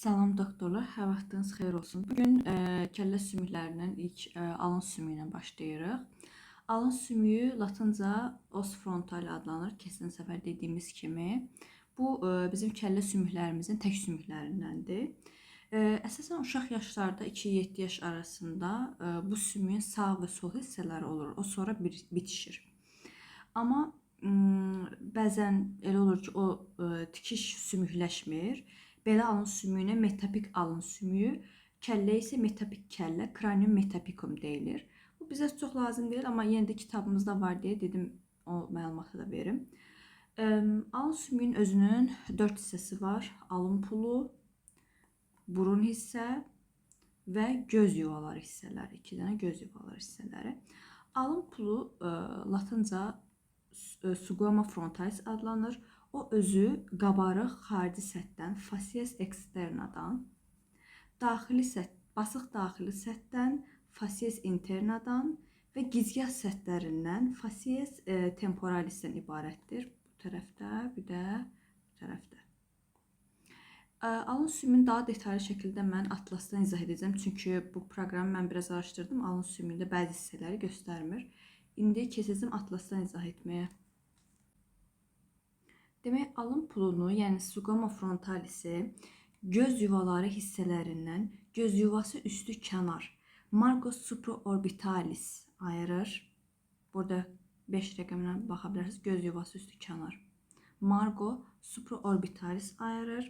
Salam doktorlar, hər vaxtınız xeyir olsun. Bugün kəllə sümüklərinin ilk alın sümüyü ilə başlayırıq. Alın sümüyü latınca os frontale adlanır. Keçən səfər dediyimiz kimi. Bu bizim kəllə sümüklərimizin tək sümüklərindəndir. Əsasən uşaq yaşlarda 2-7 yaş arasında bu sümüyün sağ və sol hissələri olur. O sonra bitişir. Amma bəzən elə olur ki, o tikiş sümükləşmir. Belə alın sümüyünə metapik alın sümüyü, kəllə isə metapik kəllə, kranium metapikum deyilir. Bu bizə çox lazım deyil, amma yenə də kitabımızda var deyə dedim o məlumatı da verim. Alın sümüyünün özünün 4 hissəsi var. Alın pulu, burun hissə və göz yuvaları hissələri. 2 dənə göz yuvaları hissələri. Alın pulu latınca squama frontalis adlanır. O özü qabarıq xarici səthdən, facies externadan, basıq daxili səthdən, facies internadan və gizgah səthlərindən facies temporalisdən ibarətdir. Bu tərəfdə, bir də bu tərəfdə. Alın sümüyünü daha detallı şəkildə mən atlasdan izah edəcəm. Çünki bu proqramı mən biraz araşdırdım. Alın sümüyündə bəzi hissələri göstərmir. İndi keçəcəm atlasdan izah etməyə. Demək, alın pulunu, yəni squama frontalisi göz yuvaları hissələrindən göz yuvası üstü kənar margo supraorbitalis ayırır. Burada 5 rəqəminə baxa bilərsiniz. Göz yuvası üstü kənar margo supraorbitalis ayırır.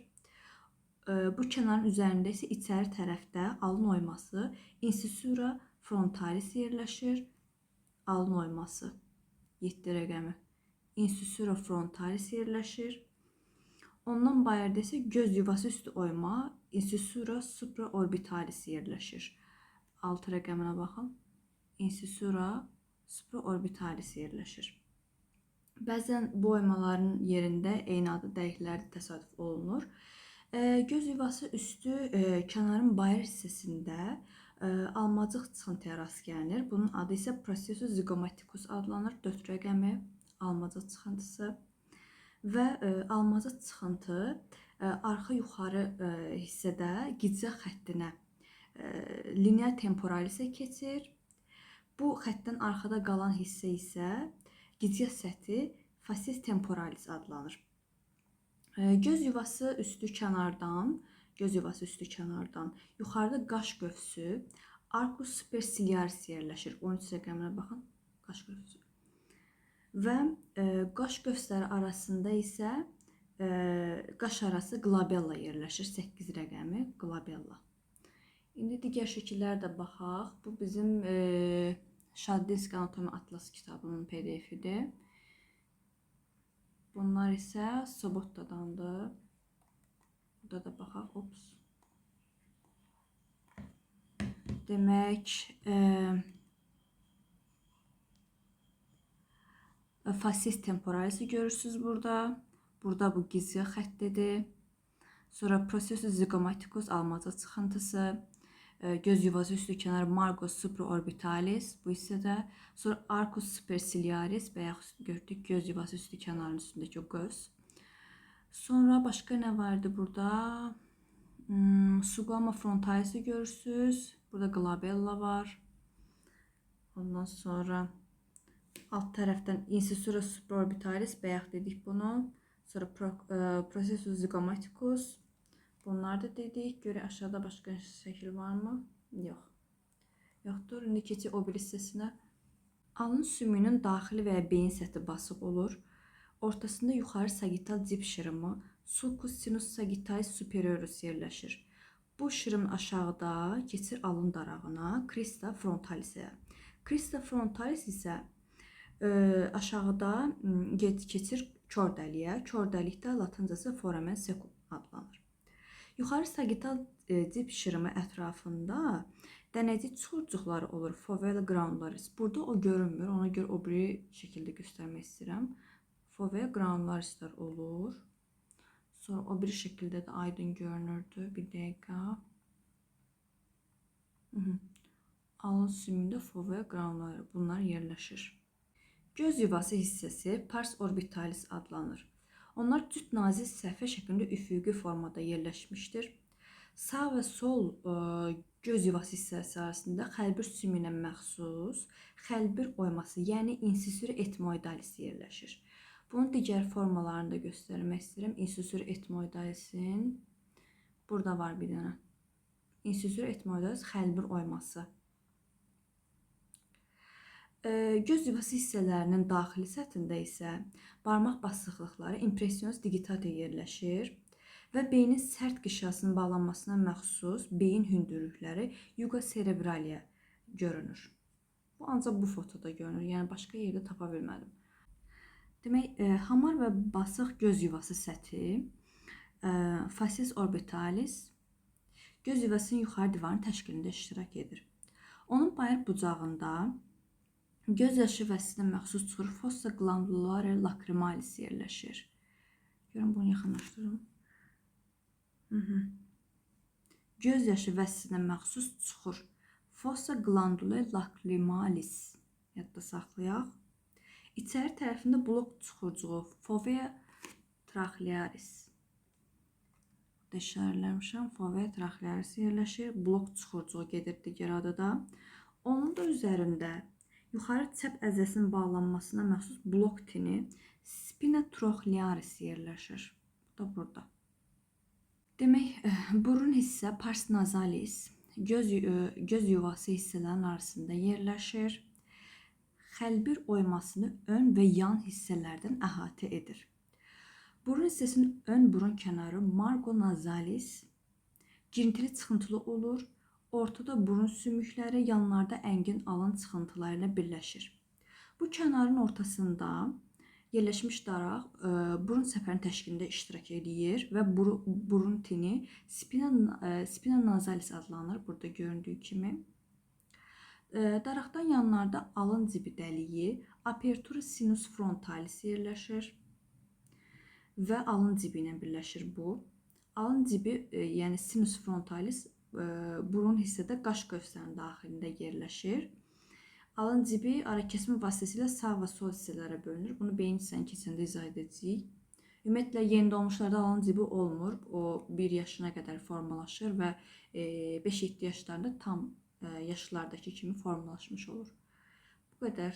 Bu kənarın üzərində isə içəri tərəfdə alın oyması incisura frontalis yerləşir. Alın oyması 7 rəqəmi. Incisura frontalis yerləşir. Ondan bayırda isə göz yuvası üstü oyma incisura supraorbitalis yerləşir. 6 rəqəminə baxın. Incisura supraorbitalis yerləşir. Bəzən bu oymaların yerində eyni adı dəliklər təsadüf olunur. Göz yuvası üstü kənarın bayır hissəsində almacıq çıxıntıya rast gəlinir. Bunun adı isə processus zygomaticus adlanır. 4 rəqəmi almacıq çıxıntısı və almacıq çıxıntı arxa yuxarı hissədə gicgah xəttinə linear temporalisə keçir. Bu xəttdən arxada qalan hissə isə gicgah səthi facies temporalis adlanır. Göz yuvası üstü kənardan yuxarıda qaş qövsü arcus superciliaris yerləşir. 13 rəqəminə baxın. Qaş qövsü. Və qaş qövsləri arasında isə qaş arası glabella yerləşir. 8 rəqəmi glabella. İndi digər şəkillərə də baxaq. Bu bizim Şadinski anatomi atlas kitabının PDF-idir. Bunlar isə Sobottadandır. Burada da baxaq. Ops. Demək, facies temporalisi görürsünüz burada. Burada bu gizgah xəttidir. Sonra processus zygomaticus almacıq çıxıntısı. Göz yuvası üstü kənar margo supraorbitalis bu hissədə. Sonra arcus superciliaris bayaq gördük göz yuvası üstü kənarın üstündəki o göz. Sonra başqa nə vardı burada? Squama frontalisi görürsünüz. Burada glabella var. Ondan sonra alt tərəfdən incisura supraorbitalis bayaq dedik bunu. Sonra processus zygomaticus. Bunlar da dedik. Görə aşağıda başqa şəkil varmı? Yox. Yoxdur. İndi keçək o biri hissəsinə. Alın sümüyünün daxili və ya beyin səthi basıq olur. Ortasında yuxarı sagital dip şırımı sulcus sinus sagittalis superiorus yerləşir. Bu şırım aşağıda keçir alın darağına, crista frontalisə. Crista frontalis isə aşağıda keçir kör dəliyə. Kör dəlikdə latıncası foramen secum adlanır. Yuxarı sagital dip şırımı ətrafında dənəcik çuxurcuqları olur, fovea granularis. Burada o görünmür, ona görə o biri şəkildə göstərmək istəyirəm. Fovea granularislər olur. Sonra o biri şəkildə də aydın görünürdü. Bir dəqiqə. Alın sümüyündə fovea granularis bunlar yerləşir. Göz yuvası hissəsi pars orbitalis adlanır. Onlar cüt nazik səhifə şəklində üfüqi formada yerləşmişdir. Sağ və sol göz yuvası hissəsi arasında xəlbir sümüyünə məxsus xəlbir oyması, yəni incisur etmoidalis yerləşir. Bunun digər formalarını da göstərmək istəyirəm. Incisur etmoidalisin burada var bir dənə. Incisur etmoidalis xəlbir oyması. Göz yuvası hissələrinin daxili səthində isə barmaq basıqlıqları impressionist digitata yerləşir və beynin sərt qişasının bağlanmasına məxsus beyin hündürlükləri yuga cerebralia görünür. Bu ancaq bu fotoda görünür, yəni başqa yerdə tapa bilmədim. Demək, hamar və basıq göz yuvası səthi, facies orbitalis göz yuvasının yuxarı divarının təşkilində iştirak edir. Onun bayır bucağında göz yaşı vəssinə məxsus çuxur fossa glandularis lacrimalis yerləşir. Görün, bunu yaxınlaşdırım. Göz yaşı vəssinə məxsus çuxur fossa glandularis lacrimalis yadda saxlayaq. İçəri tərəfində blok çuxurcuğu fovea trachearis. İşarələmişəm. Fovea trachearis yerləşir. Blok çuxurcuğu gedir digər adada. Onun da üzərində yuxarı çəp əzəsinin bağlanmasına məxsus blok tini spina trochlearis yerləşir. Bu da burada. Demək, burun hissə pars nasalis göz yuvası hissələrin arasında yerləşir. Xəlbir oymasını ön və yan hissələrdən əhatə edir. Burun hissəsinin ön burun kənarı margo nasalis girintili çıxıntılı olur. Ortada burun sümükləri, yanlarda əngin alın çıxıntıları ilə birləşir. Bu kənarın ortasında yerləşmiş daraq burun səpərinin təşkilində iştirak edir və burun tini spina nasalis adlanır, burada göründüyü kimi. Daraqdan yanlarda alın cibi dəliyi apertura sinus frontalis yerləşir və alın cibi ilə birləşir bu. Alın cibi, yəni sinus frontalis burun hissədə qaş qövslərinin daxilində yerləşir. Alın cibi arakesmə vasitəsilə sağ və sol hissələrə bölünür. Bunu beyin hissəni keçəndə izah edəcəyik. Ümumiyyətlə, yeni doğmuşlarda alın cibi olmur. O 1 yaşına qədər formalaşır və 5-7 yaşlarında tam yaşlardakı kimi formalaşmış olur. Bu qədər.